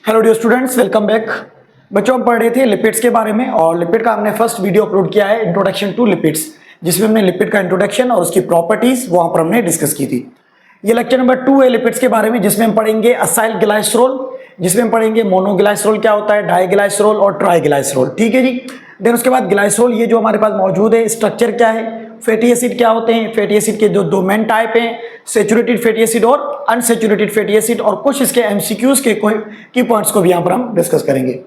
Hello dear students, welcome back. बच्चों, हम पढ़ रहे थे लिपिड्स के बारे में और लिपिड का हमने फर्स्ट वीडियो अपलोड किया है, इंट्रोडक्शन टू लिपिड्स, जिसमें हमने लिपिड का इंट्रोडक्शन और उसकी प्रॉपर्टीज वहां पर हमने डिस्कस की थी। ये लेक्चर नंबर 2 है लिपिड्स के बारे में, जिसमें हम पढ़ेंगे असाइल ग्लाइसरोल, जिसमें हम पढ़ेंगे मोनोग्लाइसरोल क्या होता है, डाइग्लाइसरोल और ट्राइग्लाइसरोल। ठीक है जी। देन उसके बाद ग्लाइसरोल, ये जो हमारे पास मौजूद है, स्ट्रक्चर क्या है, फैटी एसिड क्या होते हैं, फैटी एसिड के जो दो मेन टाइप हैं, सैचुरेटेड फैटी एसिड और अनसैचुरेटेड फैटी एसिड, और कुछ इसके एमसीक्यूज के की पॉइंट्स को भी यहाँ पर हम डिस्कस करेंगे।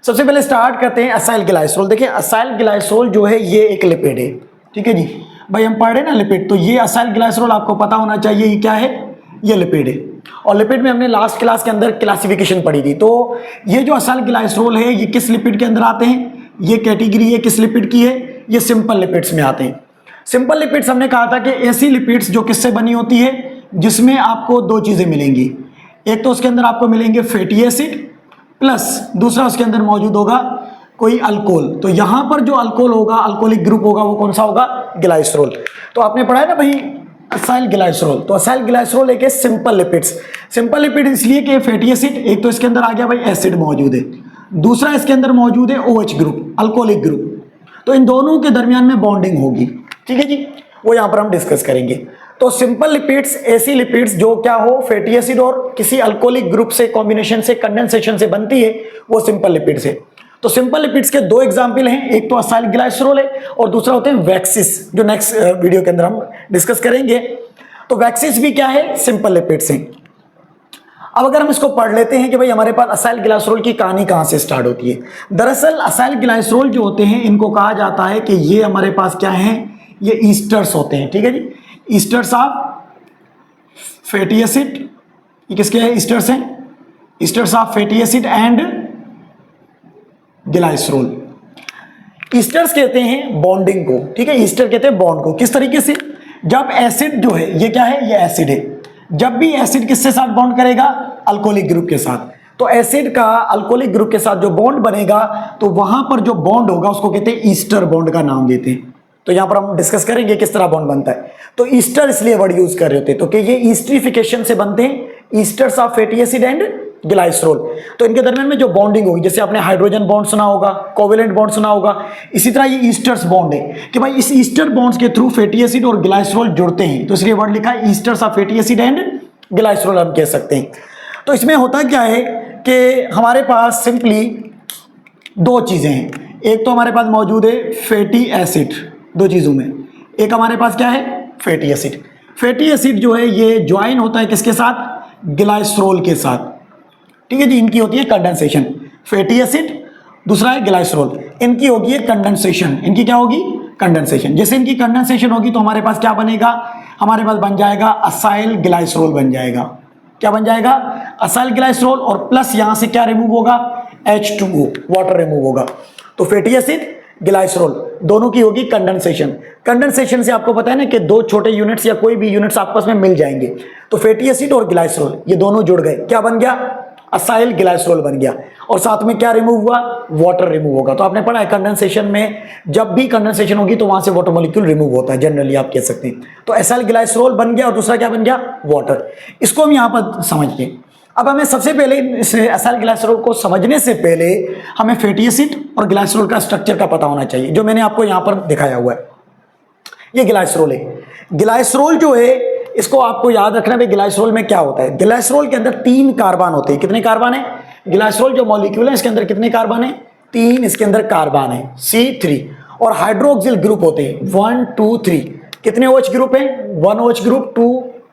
सबसे पहले स्टार्ट करते हैं असाइल ग्लाइसरोल। देखिए, असाइल ग्लाइसरोल जो है ये एक लिपिड है। ठीक है जी भाई, हम पढ़ रहे हैं ना लिपिड, तो ये असाइल ग्लाइसरोल आपको पता होना चाहिए ये क्या है, ये लिपिड है। और लिपिड में हमने लास्ट क्लास के अंदर क्लासिफिकेशन पढ़ी थी। तो ये जो असाइल ग्लाइसरोल है ये किस लिपिड के अंदर आते हैं, ये कैटेगरी है किस लिपिड की है, ये सिंपल लिपिड्स में आते हैं। सिंपल लिपिड्स हमने कहा था कि ऐसी लिपिड्स जो किससे बनी होती है, जिसमें आपको दो चीजें मिलेंगी। एक तो उसके अंदर आपको मिलेंगे फैटी एसिड प्लस दूसरा उसके अंदर मौजूद होगा कोई अल्कोहल। तो यहां पर जो अल्कोहल होगा, अल्कोहलिक ग्रुप होगा, वो कौन सा होगा, ग्लाइसरोल। तो आपने पढ़ा है ना भाई असाइल ग्लाइसरोल। तो असाइल ग्लाइसरोल एक है सिंपल लिपिड्स। सिंपल लिपिड इसलिए कि फैटी एसिड, एक तो इसके अंदर आ गया भाई एसिड मौजूद है, दूसरा इसके अंदर मौजूद है OH ग्रुप, अल्कोहलिक ग्रुप। तो इन दोनों के दरमियान में बॉन्डिंग होगी। ठीक है जी, वो यहां पर हम डिस्कस करेंगे। तो सिंपल लिपिड्स ऐसी लिपिड्स जो क्या हो, फैटी एसिड और किसी अल्कोहलिक ग्रुप से कॉम्बिनेशन से, कंडेंसेशन से बनती है, वो सिंपल लिपिड्स है। तो सिंपल लिपिड्स के दो एग्जांपल हैं, एक तो असाइल ग्लाइसरोल है और दूसरा होते हैं वैक्सिस, जो नेक्स्ट वीडियो के अंदर हम डिस्कस करेंगे। तो वैक्सिस भी क्या है, सिंपल लिपिड्स हैं। अब अगर हम इसको पढ़ लेते हैं कि भाई हमारे पास असाइल ग्लाइसरोल की कहानी कहां से स्टार्ट होती है। दरअसल असाइल ग्लाइसरोल जो होते हैं, इनको कहा जाता है कि ये हमारे पास क्या है, ये ईस्टर्स होते हैं। ठीक है जी, ईस्टर्स ऑफ फैटी एसिड। ये किसके हैं, ईस्टर्स हैं, esters of fatty acid and glycerol. Esters कहते हैं बॉन्डिंग को। ठीक है, ईस्टर कहते हैं बॉन्ड को। किस तरीके से, जब एसिड जो है, ये क्या है, ये एसिड है, जब भी एसिड किससे साथ बॉन्ड करेगा, अल्कोहलिक ग्रुप के साथ, तो एसिड का अल्कोहलिक ग्रुप के साथ जो बॉन्ड बनेगा, तो वहां पर जो बॉन्ड होगा उसको कहते हैं ईस्टर बॉन्ड का नाम देते हैं। तो यहां पर हम डिस्कस करेंगे किस तरह बॉन्ड बनता है। तो ईस्टर इसलिए वर्ड यूज कर रहे होते हैं, तो कि ये ईस्टरिफिकेशन से बनते हैं, esters of fatty acid and glycerol. तो इनके दरमियान में जो बॉन्डिंग होगी, जैसे आपने हाइड्रोजन बॉन्ड सुना होगा, कोवेलेंट बॉन्ड सुना होगा, इसी तरह ये ईस्टर्स बॉन्ड है कि भाई इस ईस्टर बॉन्ड्स के थ्रू फैटी एसिड और ग्लाइसरोल जुड़ते हैं। तो इसलिए वर्ड लिखा है esters of fatty acid and glycerol हम कह सकते हैं। तो इसमें होता क्या है कि हमारे पास सिंपली दो चीजें हैं। एक तो हमारे पास मौजूद है फैटी एसिड, दो चीजों में, एक हमारे पास क्या है, फैटी एसिड। फैटी एसिड जो है ये ज्वाइन होता है किसके साथ, ग्लाइसरोल के साथ। ठीक है जी, इनकी होती है कंडेंसेशन। फैटी एसिड, दूसरा है ग्लाइसरोल, इनकी होगी कंडेंसेशन। इनकी क्या होगी, कंडेंसेशन। जैसे इनकी कंडेंसेशन होगी तो हमारे पास क्या बनेगा, हमारे पास बन जाएगा असाइल ग्लाइसरोल बन जाएगा। क्या बन जाएगा, असाइल ग्लाइसरोल, और प्लस यहां से क्या रिमूव होगा, H2O, वाटर रिमूव होगा। तो फैटी एसिड, ग्लाइसरोल दोनों की होगी कंडेंसेशन। कंडेंसेशन से आपको पता है ना कि दो छोटे यूनिट्स या कोई भी यूनिट्स आपस में मिल जाएंगे। तो फैटी एसिड और ग्लाइसरोल ये दोनों जुड़ गए, क्या बन गया, असाइल ग्लाइसरोल बन गया। और साथ में क्या रिमूव हुआ, वाटर रिमूव होगा। तो आपने पढ़ा है कंडेंसेशन में, जब भी कंडेंसेशन होगी तो वहां से वाटर मॉलिक्यूल रिमूव होता है, जनरली आप कह सकते हैं। तो असाइल ग्लाइसरोल बन गया और दूसरा क्या बन गया, वाटर। इसको हम यहां पर समझिए। अब हमें सबसे पहले इस असाइल ग्लाइसरोल को समझने से पहले हमें फैटी एसिड और ग्लाइसरोल का स्ट्रक्चर का पता होना चाहिए, जो मैंने आपको यहां पर दिखाया हुआ है। ये ग्लाइसरोल है। ग्लाइसरोल जो है, इसको आपको याद रखना है, ग्लाइसरोल में क्या होता है। ग्लाइसरोल के अंदर 3 कार्बन होते हैं। कितने कार्बन है, ग्लाइसरोल जो मॉलिक्यूल है इसके अंदर कितने कार्बन है, 3 इसके अंदर कार्बन है, C3। और हाइड्रोक्सिल ग्रुप होते हैं 1 2 3। कितने OH ग्रुप है, 1 OH ग्रुप, 2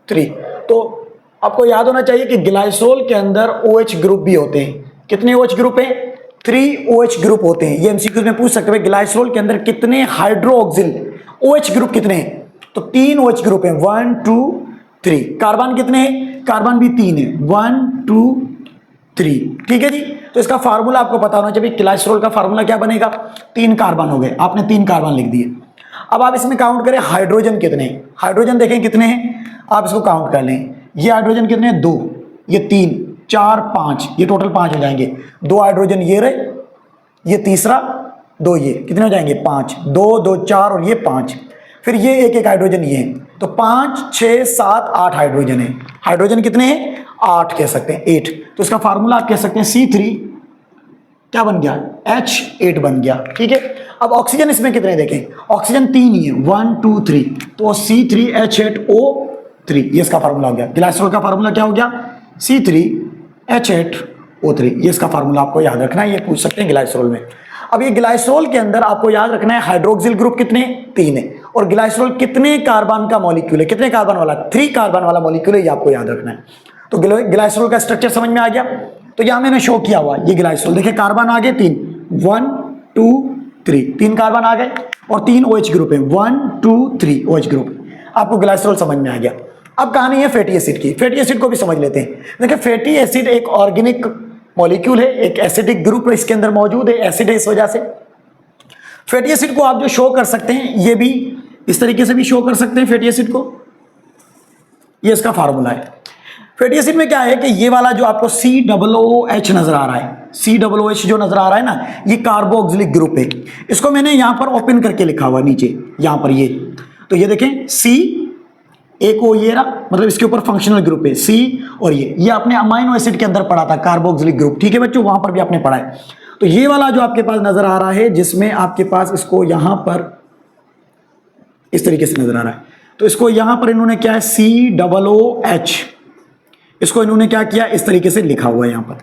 3। तो आपको याद होना चाहिए कि ग्लाइसरोल के अंदर OH ग्रुप भी होते हैं। कितने OH ग्रुप है, 3 OH ग्रुप होते हैं। ये MCQ में पूछ सकते हैं ग्लाइसरोल के अंदर कितने हाइड्रोक्सिल OH ग्रुप कितने हैं, तो 3 OH ग्रुप है, 1 2 3। कार्बन कितने हैं, कार्बन भी 3 है, 1 2 3। ठीक है जी। तो इसका फार्मूला आपको पता होना चाहिए, ग्लाइसरोल का फार्मूला क्या बनेगा, 3 कार्बन हो गए, आपने 3 कार्बन लिख दिए। अब आप इसमें काउंट करें हाइड्रोजन कितने हैं, हाइड्रोजन देखें कितने हैं, आप इसको काउंट कर लें। ये हाइड्रोजन कितने हैं, 2, ये 3, 4 5, ये टोटल 5 हो जाएंगे। 2 हाइड्रोजन ये रहे, ये तीसरा, 2 ये, कितने हो जाएंगे, 5। 2 2 4 और ये 5। फिर ये एक एक हाइड्रोजन ये है, तो 5 6 7 8 हाइड्रोजन है। हाइड्रोजन कितने हैं? 8 कह सकते हैं, 8। तो इसका फार्मूला आप कह सकते हैं C3 क्या बन गया? H8 बन गया। ठीक है, अब ऑक्सीजन इसमें कितने देखें, ऑक्सीजन 3 ही है, 1 2 3, तो C3H8O3 ये इसका फार्मूला हो गया। ग्लाइसरॉल का फार्मूला क्या हो गया? C3H8O3 ये इसका फार्मूला आपको याद रखना है, ये पूछ सकते हैं ग्लाइसरॉल में। अब ये ग्लाइसरॉल के अंदर आपको याद रखना है हाइड्रोक्सिल ग्रुप कितने? 3 है। और ग्लाइसरॉल कितने कार्बन का मॉलिक्यूल है? कितने कार्बन वाला? 3 कार्बन वाला मॉलिक्यूल है, ये आपको याद रखना है। तो ग्लाइसरॉल का स्ट्रक्चर समझ में आ गया। तो यहां मैंने शो किया हुआ ये ग्लाइसरॉल, देखिए कार्बन आ गए 3, 1 2 3, 3 कार्बन आ गए और 3 OH ग्रुप है, 1 2 3 OH ग्रुप। आपको ग्लाइसरॉल समझ में आ गया। अब कहानी है फैटी एसिड की। फैटी एसिड को भी समझ लेते हैं। देखिए फैटी एसिड एक ऑर्गेनिक मॉलिक्यूल है, एक एसिडिक ग्रुप इसके अंदर मौजूद है, एसिड है इस वजह से। फैटी एसिड को आप जो शो कर सकते हैं, ये भी इस तरीके से भी शो कर सकते हैं फैटी एसिड को, ये इसका फार्मूला है। फैटी एसिड में क्या है कि ये वाला जो आपको COOH नजर आ रहा है, COOH जो नजर आ रहा है ना, ये कार्बोक्सिलिक ग्रुप है। इसको मैंने यहां पर ओपन करके लिखा हुआ नीचे, यहां पर ये, तो ये देखें C एक वो ये रहा, मतलब इसके ऊपर फंक्शनल ग्रुप है C, और ये आपने अमाइनो एसिड के अंदर पढ़ा था कार्बोक्सिलिक ग्रुप। ठीक है बच्चों, वहां पर भी आपने पढ़ा है। तो ये वाला जो आपके पास नजर आ रहा है, जिसमें आपके पास इसको यहां पर इस तरीके से नजर आ रहा है, तो इसको यहां पर इन्होंने क्या है COOH, इसको इन्होंने क्या किया इस तरीके से लिखा हुआ है यहां पर।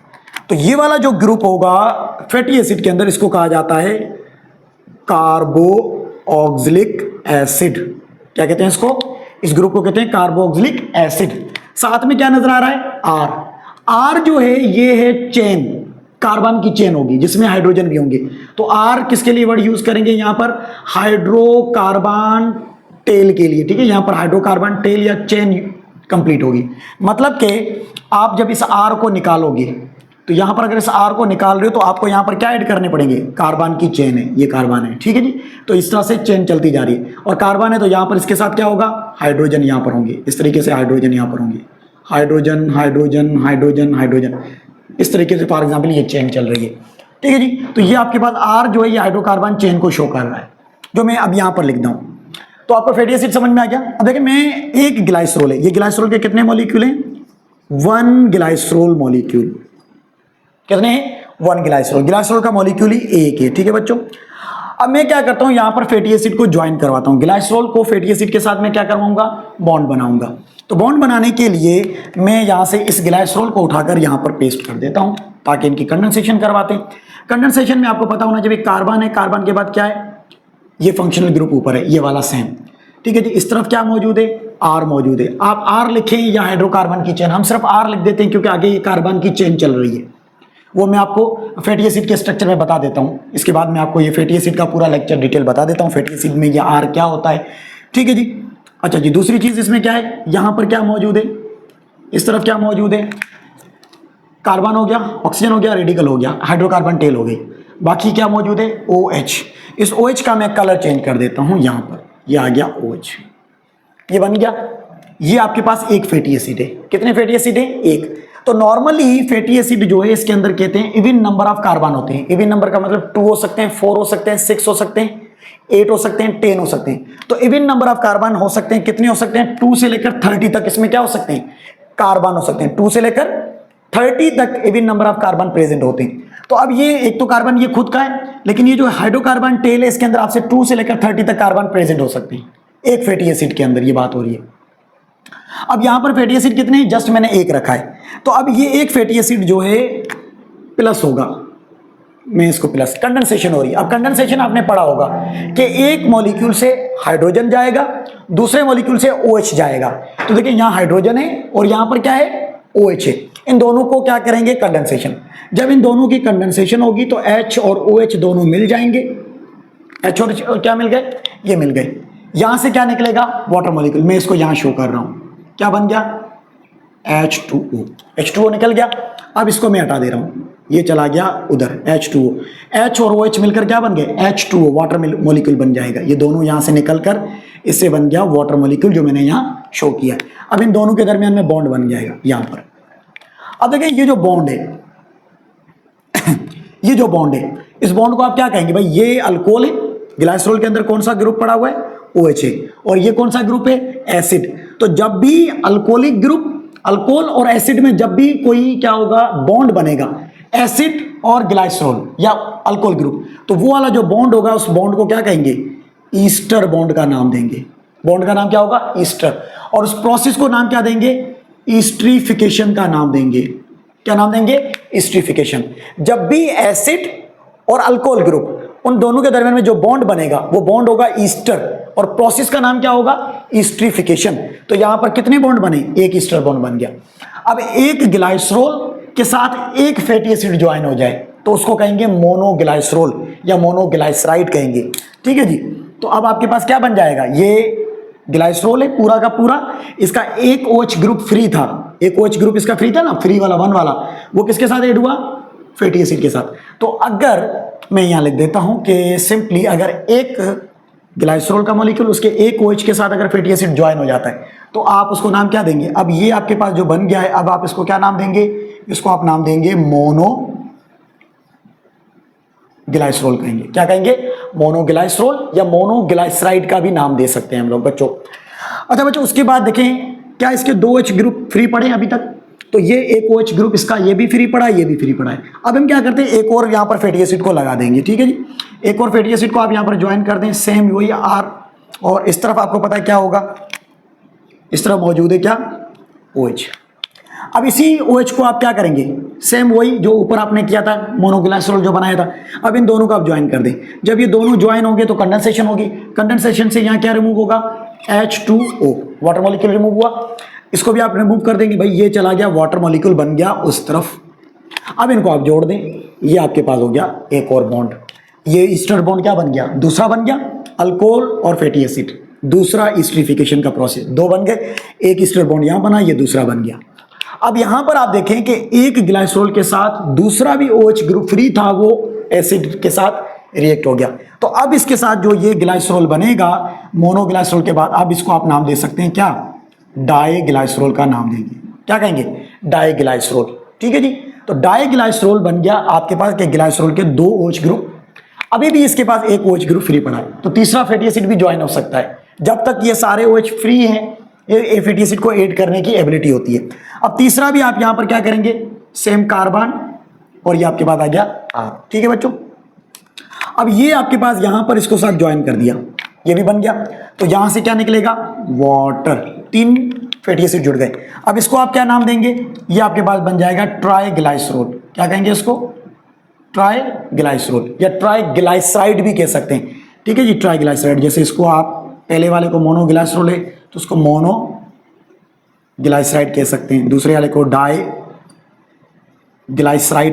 तो ये वाला जो ग्रुप होगा फैटी एसिड के अंदर, इसको कहा जाता है कार्बोक्सिलिक एसिड। क्या कहते हैं इसको? इस ग्रुप को कहते हैं कार्बोक्सिलिक एसिड। साथ में क्या नजर आ रहा है? R जो है ये है चेन, कार्बन की चेन होगी जिसमें हाइड्रोजन भी होंगे। तो R किसके लिए वर्ड यूज करेंगे यहां पर? हाइड्रोकार्बन टेल के लिए। ठीक है, यहां पर हाइड्रोकार्बन टेल या चेन कंप्लीट होगी। मतलब कि आप जब इस R को निकालोगे, तो यहां पर अगर इस R को निकाल रहे हो तो आपको यहां पर क्या ऐड करने पड़ेंगे? कार्बन की चेन है, ये कार्बन है। ठीक है जी, तो इस तरह से चेन चलती जा रही है। और कार्बन है तो यहां पर इसके साथ क्या होगा? हाइड्रोजन यहां पर होंगे, इस तरीके से हाइड्रोजन यहां पर होंगे, हाइड्रोजन हाइड्रोजन हाइड्रोजन हाइड्रोजन, इस तरीके से फॉर एग्जाम्पल ये चेन चल रही है। ठीक है जी, तो ये आपके पास R जो है ये हाइड्रोकार्बन चेन को शो कर रहा है, जो मैं अब यहां पर लिख दूं। तो आपको फैटी एसिड समझ में आ गया। अब देखिए मैं एक ग्लाइसरॉल है, ये ग्लाइसरॉल के कितने मॉलिक्यूल हैं? 1 ग्लाइसरॉल मॉलिक्यूल। कितने हैं? 1 ग्लाइसरॉल। ग्लाइसरॉल का मॉलिक्यूल ही एक है। ठीक है बच्चों, अब मैं क्या करता हूं यहां पर फैटी एसिड को ज्वाइन करवाता हूं। ग्लाइसरॉल को फैटी एसिड के साथ मैं क्या करवाऊंगा? बॉन्ड बनाऊंगा। तो बॉन्ड बनाने के लिए मैं यहां से इस ग्लाइसरॉल को उठाकर यहां पर पेस्ट कर देता हूं, ताकि इनकी कंडेंसेशन करवाते हैं। कंडेंसेशन में आपको पता होना, जब एक कार्बन है, कार्बन के बाद क्या है? ये फंक्शनल ग्रुप ऊपर है, ये वाला सेम। ठीक है जी, इस तरफ क्या मौजूद है? R मौजूद है। आप R लिखें या हाइड्रोकार्बन की चेन, हम सिर्फ R लिख देते हैं क्योंकि आगे ये कार्बन की चेन चल रही है। वो मैं आपको फैटी एसिड के स्ट्रक्चर में बता देता हूं। इसके बाद मैं आपको ये फैटी एसिड का पूरा लेक्चर डिटेल बता देता हूं, फैटी एसिड में ये R क्या होता है। ठीक है जी, अच्छा जी, दूसरी चीज इसमें क्या है? यहां पर क्या मौजूद है? इस तरफ क्या मौजूद है? कार्बन हो गया, ऑक्सीजन हो गया, रेडिकल हो गया, हाइड्रोकार्बन टेल हो गई। बाकी क्या मौजूद है? OH। इस OH का मैं कलर चेंज कर देता हूं, यहां पर ये आ गया OH, ये बन गया। ये आपके पास एक फैटी एसिड है। कितने फैटी एसिड है? एक। तो नॉर्मली फैटी एसिड जो है इसके अंदर कहते हैं इवन नंबर ऑफ कार्बन होते हैं। इवन नंबर का मतलब 2 हो सकते हैं, 4 हो सकते हैं, 6 हो सकते हैं, 8 हो सकते हैं, 10 हो सकते हैं। तो इवन नंबर ऑफ कार्बन हो सकते हैं, कितने हो सकते हैं? 2 से लेकर 30 तक इसमें क्या हो सकते हैं? कार्बन हो सकते हैं। 2 से लेकर 30 तक even number of carbon present होते हैं। तो अब ये एक तो कार्बन ये खुद का है, लेकिन ये जो हाइड्रोकार्बन टेल है इसके अंदर आपसे 2 से लेकर 30 तक कार्बन प्रेजेंट हो सकते हैं एक फैटी एसिड के अंदर, ये बात हो रही है। अब यहां पर फैटी एसिड कितने हैं? जस्ट मैंने एक रखा है। तो अब ये एक फैटी एसिड जो है प्लस होगा, मैं इसको प्लस, कंडेंसेशन हो रही है। अब कंडेंसेशन आपने पढ़ा होगा कि एक मॉलिक्यूल से हाइड्रोजन जाएगा, दूसरे मॉलिक्यूल से OH जाएगा। तो देखिए यहां हाइड्रोजन है और यहां पर क्या है? OH है। इन दोनों को क्या करेंगे? कंडेंसेशन। जब इन दोनों की कंडेंसेशन होगी तो H और OH दोनों मिल जाएंगे। H और क्या मिल गए? ये मिल गए। यहां से क्या निकलेगा? Water molecule. मैं इसको यहां शो कर रहा हूं, क्या बन गया? H2O। H2O निकल गया। अब इसको मैं हटा दे रहा हूं, ये चला गया उधर, H2O। H और OH मिलकर क्या बन गए? H2O, वाटर मॉलिक्यूल बन जाएगा। ये दोनों यहां से निकलकर इससे बन गया वाटर मॉलिक्यूल, जो मैंने यहां शो किया। अब इन दोनों के दरमियान में बॉन्ड बन जाएगा यहां पर। अब देखिए ये जो बॉन्ड है ये जो बॉन्ड है, इस बॉन्ड को आप क्या कहेंगे भाई? ये अल्कोहल है। ग्लाइसरॉल के अंदर कौन सा ग्रुप पड़ा हुआ है? OH है, और ये कौन सा ग्रुप है, एसिड। तो जब भी अल्कोहलिक ग्रुप, अल्कोहल और एसिड में जब भी कोई क्या होगा, बॉन्ड बनेगा, एसिड और ग्लाइसरॉल या अल्कोहल ग्रुप, तो वो वाला जो बॉन्ड होगा उस बॉन्ड को क्या कहेंगे, ईस्टर बॉन्ड का नाम देंगे। बॉन्ड का नाम क्या होगा, ईस्टर। और उस प्रोसेस को नाम क्या देंगे, ईस्ट्रीफिकेशन का नाम देंगे। क्या नाम देंगे, ईस्ट्रीफिकेशन। जब भी एसिड और अल्कोहल ग्रुप, उन दोनों के दरमियान में जो बॉन्ड बनेगा वो बॉन्ड होगा ईस्टर, और प्रोसेस का नाम क्या होगा, ईस्ट्रीफिकेशन। तो यहां पर कितने बॉन्ड बने, एक ईस्टर बॉन्ड बन गया। अब एक ग्लाइसरॉल के साथ एक फैटी एसिड ज्वाइन हो जाए तो उसको कहेंगे मोनोग्लाइसरॉल या मोनोग्लाइसराइड कहेंगे। ठीक है जी। तो अब आपके पास क्या बन जाएगा, ये ग्लाइसरॉल है पूरा का पूरा, इसका एक OH ग्रुप फ्री था, एक OH ग्रुप इसका फ्री था ना, फ्री वाला 1 वाला, वो किसके साथ ऐड हुआ, फैटी एसिड के साथ। तो अगर मैं यहां लिख देता हूं कि सिंपली अगर एक ग्लाइसरॉल का मॉलिक्यूल उसके एक OH के साथ अगर फैटी एसिड ज्वाइन हो जाता है तो आप उसको नाम क्या देंगे। अब ये आपके पास जो बन गया है, अब आप इसको क्या नाम देंगे, इसको आप नाम देंगे मोनो ग्लाइसरॉल कहेंगे। क्या कहेंगे, मोनोग्लाइसरॉल या मोनोग्लाइसराइड का भी नाम दे सकते हैं हम लोग बच्चों। अच्छा बच्चों, उसके बाद देखें क्या इसके 2 OH ग्रुप फ्री पड़े अभी तक, तो ये एक OH ग्रुप इसका ये भी फ्री पड़ा है, ये भी फ्री पड़ा है। अब हम क्या करते हैं, एक और यहाँ पर फैटी एसिड को लगा देंगे। ठीक है जी, एक और फैटी एसिड को आप यहाँ पर ज्वाइन कर दें, सेम वही R, और इस तरफ आपको पता है क्या होगा, इस तरफ मौजूद है क्या, OH। अब इसी OH को आप क्या करेंगे, सेम वही जो ऊपर आपने किया था, मोनोग्लाइसरॉल जो बनाया था, अब इन दोनों को आप ज्वाइन कर दें। जब ये दोनों ज्वाइन होंगे तो कंडेंसेशन होगी, कंडेंसेशन से यहाँ क्या रिमूव होगा, H2O, वाटर मॉलिक्यूल रिमूव हुआ। इसको भी आप रिमूव कर देंगे, भाई ये चला गया, वाटर मॉलिक्यूल बन गया उस तरफ। अब इनको आप जोड़ दें, ये आपके पास हो गया एक और बॉन्ड, ये ईस्टर बॉन्ड क्या बन गया, दूसरा बन गया, अल्कोहल और फैटी एसिड, दूसरा ईस्ट्रीफिकेशन का प्रोसेस, 2 बन गए, एक ईस्टर बॉन्ड यहां बना, ये दूसरा बन गया। अब यहां पर आप देखें कि एक ग्लाइसरॉल के साथ दूसरा भी OH ग्रुप फ्री था, वो एसिड के साथ रिएक्ट हो गया। तो अब इसके साथ जो ये ग्लाइसरॉल बनेगा मोनोग्लाइसरॉल के बाद, अब इसको आप नाम दे सकते हैं क्या, डाईग्लाइसरॉल का नाम देंगे। क्या कहेंगे, डाईग्लाइसरॉल। ठीक है जी। तो डाईग्लाइसरॉल बन गया आपके पास के ग्लाइसरॉल के 2 OH ग्रुप, अभी भी इसके पास एक OH ग्रुप फ्री पड़ा है, तो तीसरा फैटी एसिड भी ज्वाइन हो सकता है। जब तक ये सारे OH फ्री हैं, ये फैटी एसिड को ऐड करने की एबिलिटी होती है। अब तीसरा भी आप यहां पर क्या करेंगे, सेम कार्बन, और ये आपके पास आ गया R। ठीक है बच्चों। अब ये आपके पास यहां पर इसको साथ ज्वाइन कर दिया, ये भी बन गया, तो यहां से क्या निकलेगा, वाटर, 3 फैटी एसिड जुड़ गए। अब इसको आप क्या नाम देंगे, ये आपके पास बन जाएगा ट्राइग्लाइसरॉल। क्या कहेंगे इसको, ट्राइग्लाइसरॉल या ट्राइग्लाइसराइड भी कह सकते हैं। ठीक है जी, ट्राइग्लाइसराइड। जैसे इसको आप पहले वाले को मोनोग्लाइसरॉल है तो उसको मोनोग्लाइसराइड कह सकते हैं, दूसरे वाले को डाईग्लाइसराइड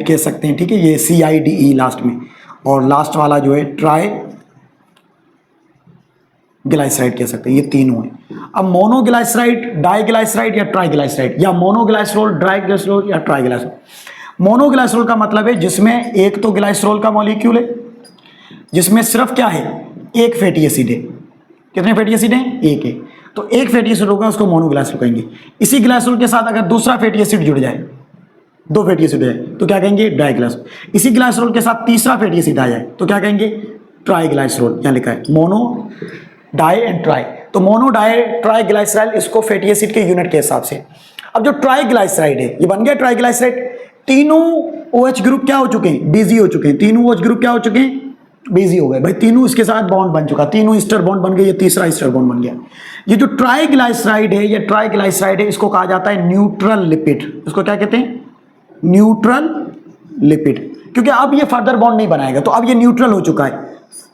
कह सकते हैं। ठीक है, ये CIDE लास्ट में, और लास्ट वाला जो है ट्राइग्लाइसराइड कह सकते हैं। ये तीनों हैं। अब मोनोग्लाइसराइड, डाईग्लाइसराइड या ट्राइग्लाइसराइड, या मोनोग्लाइसरॉल, डाईग्लाइसरॉल या ट्राइग्लाइसरॉल। मोनोग्लाइसरॉल का मतलब है जिसमें एक तो ग्लाइसरॉल का मॉलिक्यूल है, जिसमें सिर्फ क्या है, एक फैटी एसिड है। कितने फैटी एसिड हैं, एक है। तो एक फैटी एसिड होगा, उसको मोनोग्लाइसरॉल कहेंगे। इसी ग्लाइसरॉल के साथ अगर दूसरा फैटी एसिड जुड़ जाए, 2 फैटी एसिड है, तो क्या कहेंगे, डाईग्लाइसरॉल। इसी ग्लाइसरॉल के साथ तीसरा फैटी एसिड आ जाए तो क्या कहेंगे, ट्राइग्लाइसरॉल। यहाँ लिखा है मोनो, डाई एंड ट्राई। तो मोनो, डाई, ट्राइग्लाइसराइड, इसको फैटी एसिड के यूनिट के हिसाब से। अब जो ट्राइग्लाइसराइड है, ये बन गया ट्राइग्लाइसराइड। तीनों OH ग्रुप क्या हो चुके हैं, बिजी हो चुके हैं। तीनों OH ग्रुप क्या हो चुके हैं, बिजी हो गए भाई। तीनों इसके साथ बॉन्ड बन चुका, तीनों ईस्टर बॉन्ड बन गए, ये तीसरा ईस्टर बॉन्ड बन गया। ये जो ट्राइग्लाइसराइड है, ये ट्राइग्लाइसराइड है, इसको कहा जाता है न्यूट्रल लिपिड। इसको क्या कहते हैं, न्यूट्रल लिपिड, क्योंकि अब ये फर्दर बॉन्ड नहीं बनाएगा, तो अब ये न्यूट्रल हो चुका है।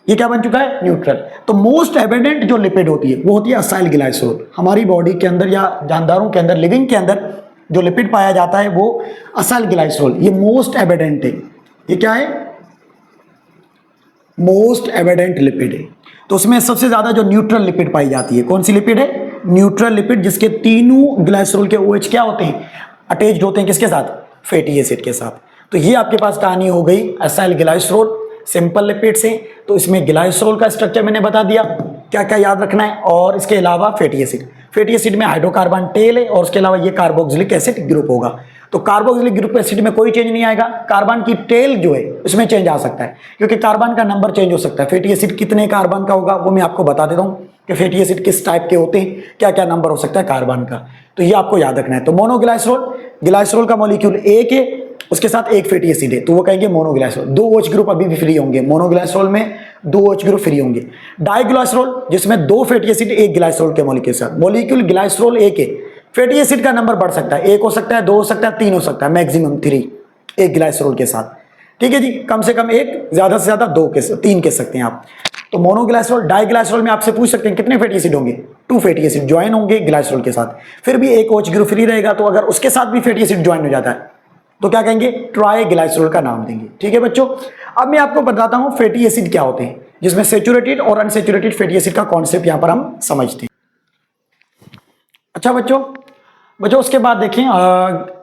ये क्या बन चुका है, न्यूट्रल। तो मोस्ट एबिडेंट जो लिपिड होती है वो होती है असाइल ग्लाइसरॉल। हमारी बॉडी के अंदर या जानदारों के अंदर, लिविंग के अंदर जो लिपिड पाया जाता है वो असाइल ग्लाइसरॉल, ये मोस्ट एबिडेंट है। ये क्या है, मोस्ट एबिडेंट लिपिड है। तो उसमें सबसे ज्यादा जो न्यूट्रल लिपिड पाई जाती है, कौन सी लिपिड है, न्यूट्रल लिपिड, जिसके तीनों ग्लाइसरॉल के OH क्या होते हैं, अटैच्ड होते हैं किसके साथ, फैटी एसिड के साथ। तो ये आपके पास कहानी हो गई असाइल ग्लाइसरॉल, सिंपल लिपिड से। तो इसमें ग्लाइसरॉल का स्ट्रक्चर मैंने बता दिया, क्या क्या याद रखना है, और इसके अलावा फैटी एसिड। फैटी एसिड में हाइड्रोकार्बन टेल है, और उसके अलावा ये कार्बोक्सिलिक एसिड ग्रुप होगा। तो कार्बोक्सिलिक ग्रुप एसिड में कोई चेंज नहीं आएगा। कार्बन की टेल जो है उसमें चेंज आ सकता है, क्योंकि कार्बन का नंबर चेंज हो सकता है। फैटी एसिड कितने कार्बन का होगा वो मैं आपको बता देता हूँ कि फैटी एसिड किस टाइप के होते हैं, क्या क्या नंबर हो सकता है कार्बन का, तो ये आपको याद रखना है। तो मोनोग्लाइसरॉल, ग्लाइसरॉल का मॉलिक्यूल एक है, उसके साथ एक फैटी एसिड है, तो वो कहेंगे मोनोग्लाइसरॉल। 2 OH ग्रुप अभी भी फ्री होंगे, मोनोग्लाइसरॉल में 2 OH ग्रुप फ्री होंगे। डाइग्लाइसरॉल जिसमें 2 फैटी एसिड एक ग्लाइसरॉल के मॉलिक्यूल के साथ, मॉलिक्यूल ग्लाइसरॉल एक है, फैटी एसिड का नंबर बढ़ सकता है, 1 हो सकता है, 2 हो सकता है, 3 हो सकता है, मैक्सिमम 3 एक ग्लाइसरॉल के साथ, ठीक है जी। कम से कम 1, ज्यादा से ज्यादा 2 के 3 कह सकते हैं आप। तो मोनोग्लाइसरॉल, डाइग्लाइसरॉल में आपसे पूछ सकते हैं कितने फैटी एसिड होंगे, 2 फैटी एसिड ज्वाइन होंगे ग्लाइसरॉल के साथ, फिर भी एक OH ग्रुप फ्री रहेगा। तो अगर उसके साथ भी फैटी एसिड ज्वाइन हो जाता है तो क्या कहेंगे, ट्राइग्लाइसरॉल का नाम देंगे, ठीक है बच्चों। अब मैं आपको बताता हूं फैटी एसिड क्या होते हैं, जिसमें सैचुरेटेड और अनसैचुरेटेड फैटी एसिड का कॉन्सेप्ट यहां पर हम समझते हैं। अच्छा बच्चों उसके बाद देखें,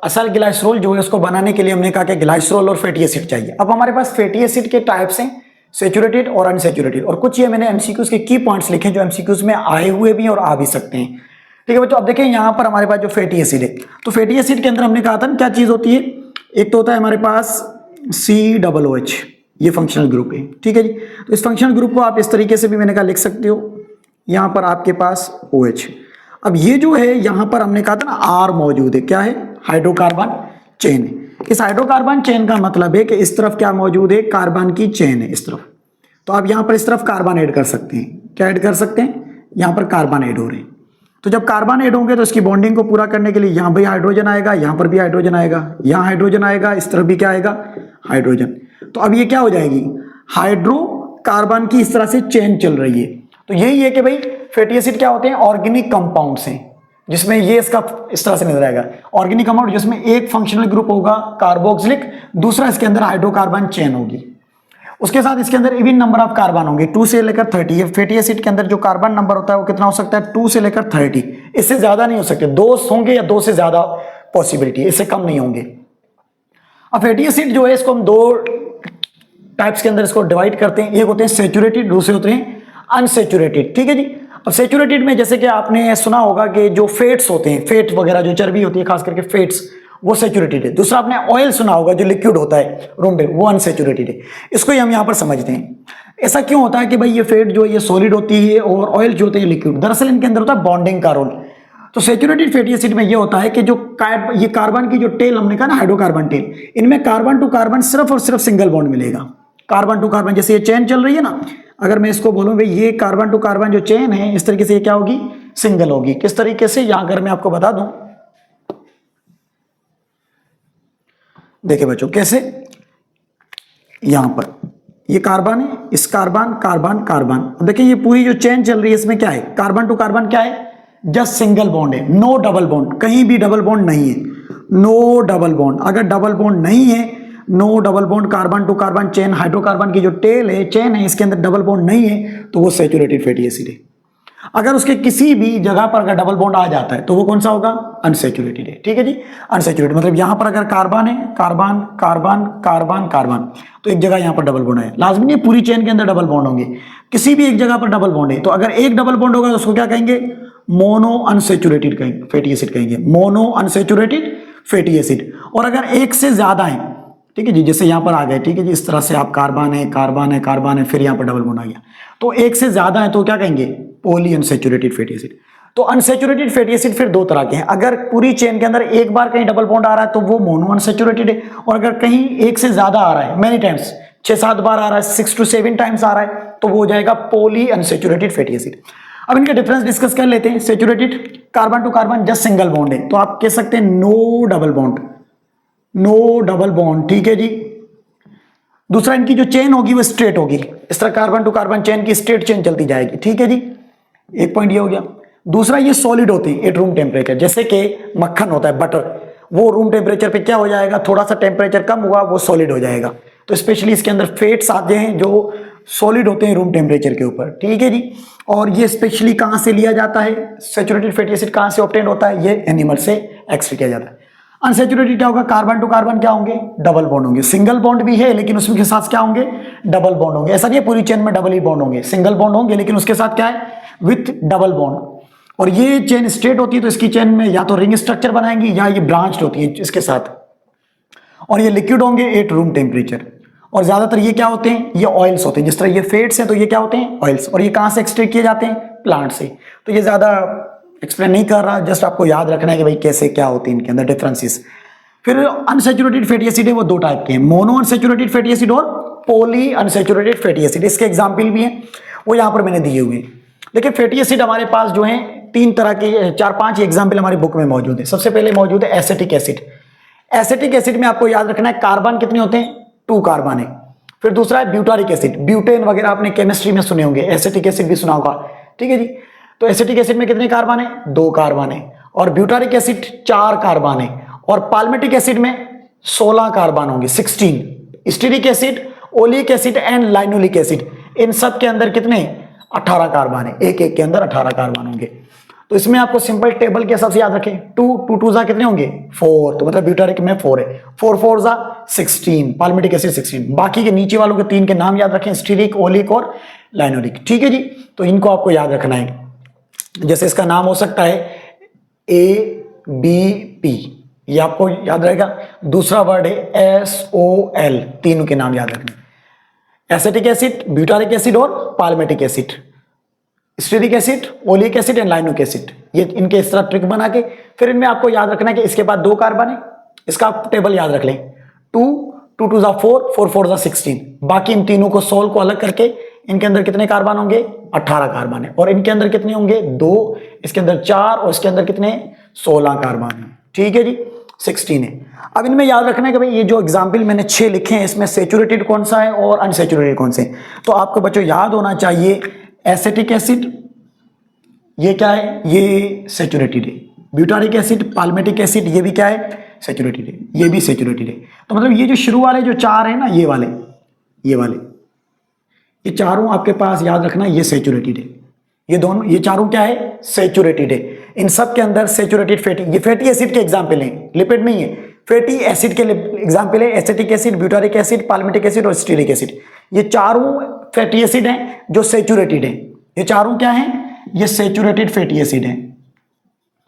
असल ग्लाइसरॉल जो है उसको बनाने के लिए हमने कहा कि ग्लाइसरॉल और फैटी एसिड चाहिए। अब हमारे पास फैटी एसिड के टाइप्स हैं, सैचुरेटेड और अनसैचुरेटेड, और कुछ ये मैंने एमसीक्यूज के की पॉइंट्स लिखे जो एमसीक्यूज में आए हुए भी और आ भी सकते हैं, ठीक है बच्चों। अब देखें यहाँ पर हमारे पास जो फैटी एसिड है, तो फैटी एसिड के अंदर हमने कहा था क्या चीज होती है, एक तो होता है हमारे पास COOH, ये फंक्शनल ग्रुप है, ठीक है जी। तो इस फंक्शनल ग्रुप को आप इस तरीके से भी मैंने कहा लिख सकते हो, यहाँ पर आपके पास OH। अब ये जो है यहाँ पर हमने कहा था ना R मौजूद है, क्या है, हाइड्रोकार्बन चेन है। इस हाइड्रोकार्बन चेन का मतलब है कि इस तरफ क्या मौजूद है, कार्बन की चेन है इस तरफ, तो आप यहाँ पर इस तरफ कार्बन ऐड कर सकते हैं, क्या ऐड कर सकते हैं, यहाँ पर कार्बन ऐड हो रहे हैं। तो जब कार्बन ऐड होंगे तो इसकी बॉन्डिंग को पूरा करने के लिए यहाँ भी हाइड्रोजन आएगा, यहाँ पर भी हाइड्रोजन आएगा, यहाँ हाइड्रोजन आएगा, इस तरफ भी क्या आएगा, हाइड्रोजन। तो अब ये क्या हो जाएगी, हाइड्रोकार्बन की इस तरह से चेन चल रही है। तो यही है कि भाई फैटी एसिड क्या होते हैं, ऑर्गेनिक कंपाउंड्स हैं, जिसमें ये इसका इस तरह से नजर आएगा, ऑर्गेनिक कंपाउंड जिसमें एक फंक्शनल ग्रुप होगा कार्बोक्सिलिक, दूसरा इसके अंदर हाइड्रोकार्बन चेन होगी, उसके साथ इसके अंदर इवन नंबर ऑफ कार्बन होंगे 2 से लेकर 30। फैटी एसिड के अंदर जो कार्बन नंबर होता है वो कितना हो सकता है, 2 से लेकर 30, इससे ज्यादा नहीं हो सकते, 2 होंगे या 2 से ज्यादा पॉसिबिलिटी, इससे कम नहीं होंगे। अब फैटी एसिड जो है इसको हम 2 टाइप्स के अंदर इसको डिवाइड करते हैं, एक होते हैं सैचुरेटेड, दूसरे होते हैं अनसैचुरेटेड, ठीक है जी। अब सैचुरेटेड में जैसे कि आपने सुना होगा कि जो फैट्स होते हैं, फैट वगैरह जो चर्बी होती है खास करके फैट्स, वो सैचुरेटेड है। दूसरा आपने ऑयल सुना होगा जो लिक्विड होता है रूम पे, वो अनसैचुरेटेड है। इसको ही हम यहाँ पर समझते हैं। ऐसा क्यों होता है कि भाई ये फैट जो है ये सॉलिड होती है और ऑयल जो होते हैं लिक्विड, दरअसल इनके अंदर होता है बॉन्डिंग का रोल। तो सैचुरेटेड फैटी एसिड में ये होता है कि जो ये कार्बन की जो टेल हमने कहा ना, हाइड्रोकार्बन टेल, इनमें कार्बन टू कार्बन सिर्फ और सिर्फ सिंगल बॉन्ड मिलेगा, कार्बन टू कार्बन। जैसे ये चेन चल रही है ना, अगर मैं इसको बोलूं भाई ये कार्बन टू कार्बन जो चेन है, इस तरीके से ये क्या होगी, सिंगल होगी। किस तरीके से, यहां अगर मैं आपको बता दूं, देखिए बच्चों कैसे, यहां पर ये कार्बन है, इस कार्बन कार्बन कार्बन, देखिए ये पूरी जो चेन चल रही है इसमें क्या है, कार्बन टू कार्बन क्या है, जस्ट सिंगल बॉन्ड है, नो डबल बॉन्ड, कहीं भी डबल बॉन्ड नहीं है, नो डबल बॉन्ड। अगर डबल बॉन्ड नहीं है, no double bond, carbon to carbon chain, hydrocarbon की जो टेल है, चेन है, इसके अंदर डबल बॉन्ड नहीं है, तो वो सैचुरेटेड फैटी एसिड है। अगर उसके किसी भी जगह पर अगर डबल बॉन्ड आ जाता है तो वो कौन सा होगा, अनसैचुरेटेड है, ठीक है जी। अनसैचुरेटेड मतलब यहां पर अगर कार्बन है, कार्बन कार्बन कार्बन कार्बन, तो एक जगह यहां पर डबल बॉन्ड है, लाजमी नहीं पूरी चेन के अंदर डबल बॉन्ड होंगे, किसी भी एक जगह पर डबल बॉन्ड है। तो अगर एक डबल बॉन्ड होगा तो उसको क्या कहेंगे, मोनो अनसैचुरेटेड कहेंगे, फैटी एसिड कहेंगे, मोनो अनसैचुरेटेड फैटी एसिड। और अगर एक से ज्यादा है, ठीक है जी, जैसे यहां पर आ गए, ठीक है जी, इस तरह से आप कार्बन है कार्बन है कार्बन है, फिर यहां पर डबल बॉन्ड आ गया, तो एक से ज्यादा है तो क्या कहेंगे, पॉली अनसैचुरेटेड फैटी एसिड। तो अनसैचुरेटेड फैटी एसिड फिर 2 तरह के हैं, अगर पूरी चेन के अंदर एक बार कहीं डबल बॉन्ड आ रहा है तो वो मोनो अनसैचुरेटेड है, और अगर कहीं एक से ज्यादा आ रहा है, मेनी टाइम्स, 6-7 बार आ रहा है, 6 to 7 टाइम्स आ रहा है, तो वो हो जाएगा पॉली अनसैचुरेटेड फैटी एसिड। अब इनका डिफरेंस डिस्कस कर लेते हैं। Saturated carbon to carbon just single bond है, तो आप कह सकते हैं no double bond, no double bond, ठीक है जी। दूसरा इनकी जो चेन होगी वो स्ट्रेट होगी, इस तरह कार्बन टू कार्बन चेन की स्ट्रेट चेन चलती जाएगी, ठीक है जी, एक पॉइंट ये हो गया। दूसरा ये सॉलिड होती है एट रूम टेम्परेचर, जैसे कि मक्खन होता है बटर, वो रूम टेम्परेचर पे क्या हो जाएगा, थोड़ा सा टेम्परेचर कम हुआ वो सॉलिड हो जाएगा। तो स्पेशली इसके अंदर फैट्स आते हैं जो सॉलिड होते हैं रूम टेम्परेचर के ऊपर, ठीक है जी। और ये स्पेशली कहां से लिया जाता है, सैचुरेटेड फैटी एसिड कहां से ऑब्टेन होता है, ये एनिमल से एक्सट्रैक्ट किया जाता है। अनसैचुरेटेड क्या होगा, कार्बन टू कार्बन क्या होंगे, डबल बॉन्ड होंगे, सिंगल बॉन्ड भी है लेकिन उसमें के साथ क्या होंगे, डबल बॉन्ड होंगे। ऐसा नहीं है पूरी चेन में डबल ही बॉन्ड होंगे, सिंगल बॉन्ड होंगे लेकिन उसके साथ क्या है, विथ डबल बॉन्ड। और ये चेन स्ट्रेट होती है तो इसकी चेन में या तो रिंग स्ट्रक्चर बनाएंगी या ये ब्रांच्ड होती है इसके साथ, और ये लिक्विड होंगे एट रूम टेम्परेचर। और ज्यादातर ये क्या होते हैं, ये ऑयल्स होते हैं। जिस तरह ये फेट्स हैं तो ये क्या होते हैं, ऑयल्स। और ये कहां से एक्सट्रैक्ट किए जाते हैं, प्लांट से। तो ये ज्यादा एक्सप्लेन नहीं कर रहा, जस्ट आपको याद रखना है कि भाई कैसे क्या होती है इनके अंदर डिफरेंसेस। फिर अनसैचुरेटेड फैटी एसिड है वो दो टाइप के हैं, मोनो अनसैचुरेटेड फैटी एसिड और पॉली अनसैचुरेटेड फैटी एसिड। इसके एग्जाम्पल भी हैं, वो यहाँ पर मैंने दिए हुए हैं। देखिए फैटी एसिड हमारे पास जो है तीन तरह के, चार पांच एग्जाम्पल हमारी बुक में मौजूद है। सबसे पहले मौजूद है एसिटिक एसिड। एसिटिक एसिड में आपको याद रखना है कार्बन कितने होते हैं, 2 कार्बन है। फिर दूसरा है ब्यूटारिक एसिड, ब्यूटेन वगैरह आपने केमिस्ट्री में सुने होंगे, एसिटिक एसिड भी सुना होगा, ठीक है जी। तो एसिटिक एसिड में कितने कार्बन है, 2 कार्बन है। और ब्यूटारिक एसिड 4 कार्बन है। और पाल्मेटिक एसिड में 16 कार्बन होंगे, 16। Stearic acid, oleic acid and linoleic acid, इन सब के अंदर कितने, 18 कार्बन है। एक एक के अंदर 18 कार्बन होंगे। तो इसमें आपको सिंपल टेबल के हिसाब से याद रखें, 2 2 कितने होंगे, 4। तो मतलब ब्यूटारिक में 4 है, 4 4 16, पाल्मेटिक एसिड 16। बाकी के नीचे वालों के 3 के नाम याद रखें, स्टीरिक, ओलिक और लाइनोलिक, ठीक है जी। तो इनको आपको याद रखना है। जैसे इसका नाम हो सकता है ABP, ये आपको याद रहेगा। दूसरा वर्ड है SOL, तीनों के नाम याद रखना, एसिटिक एसिड, ब्यूटारिक एसिड और palmitic acid, stearic acid, oleic acid and linoleic acid. ये इनके इस तरह ट्रिक बना के फिर इनमें आपको याद रखना है कि इसके बाद 2 कार्बन है, इसका आप टेबल याद रख लें, 2 2 2 4 4 4 16। बाकी इन तीनों को सोल को अलग करके इनके अंदर कितने कार्बन होंगे, 18 कार्बन है। और इनके अंदर कितने होंगे, 2, इसके अंदर 4 और इसके अंदर कितने, 16 कार्बन है, ठीक है जी, 16 है। अब इनमें याद रखना है कि भाई ये जो एग्जाम्पल मैंने 6 लिखे हैं इसमें सैचुरेटेड कौन सा है और अनसैचुरेटेड कौन से। तो आपको बच्चों याद होना चाहिए, एसिटिक एसिड ये क्या है, ये सैचुरेटेड है। ब्यूटारिक एसिड, पाल्मेटिक एसिड ये भी क्या है, सैचुरेटेड है, ये भी सैचुरेटेड है। तो मतलब ये जो शुरू वाले जो 4 है ना, ये वाले ये चारों आपके पास याद रखना, ये सैचुरेटेड है। ये दोनों, ये चारों क्या है, सैचुरेटेड है। इन सब के अंदर सैचुरेटेड फैटी, ये फैटी एसिड के एग्जाम्पल हैं, लिपिड नहीं है, फैटी एसिड के एग्जाम्पल है। Acetic acid, butyric acid, palmitic acid और स्टीरिक एसिड, ये चारों फैटी एसिड हैं जो सैचुरेटेड हैं। ये चारों क्या हैं, ये सैचुरेटेड फैटी एसिड हैं,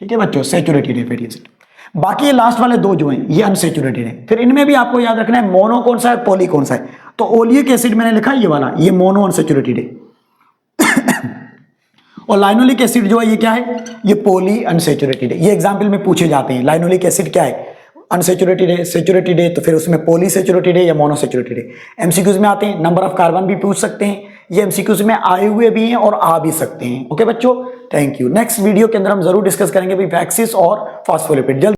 ठीक है बच्चों, सैचुरेटेड है फैटी एसिड। बाकी ये लास्ट वाले 2 जो हैं ये अनसैचुरेटेड है। फिर इनमें भी आपको याद रखना है मोनो कौन सा है, पॉली कौन सा है। तो ओलिक एसिड मैंने लिखा ये वाला, ये मोनो अनसैचुरेटेड है। और लाइनोलिक एसिड जो है ये क्या है, ये पॉली अनसैचुरेटेड है। ये एग्जाम्पल में पूछे जाते हैं, लाइनोलिक एसिड क्या है, अनसैचुरेटेड है, सैचुरेटेड है, तो फिर उसमें पॉली सैचुरेटेड है या मोनोसैचुरेटेड है। एमसीक्यूज में आते हैं, नंबर ऑफ कार्बन भी पूछ सकते हैं, ये एमसीक्यूज में आए हुए भी हैं और आ भी सकते हैं। ओके बच्चों, थैंक यू। नेक्स्ट वीडियो के अंदर हम जरूर डिस्कस करेंगे वैक्सीज और फॉस्फोलिपिड।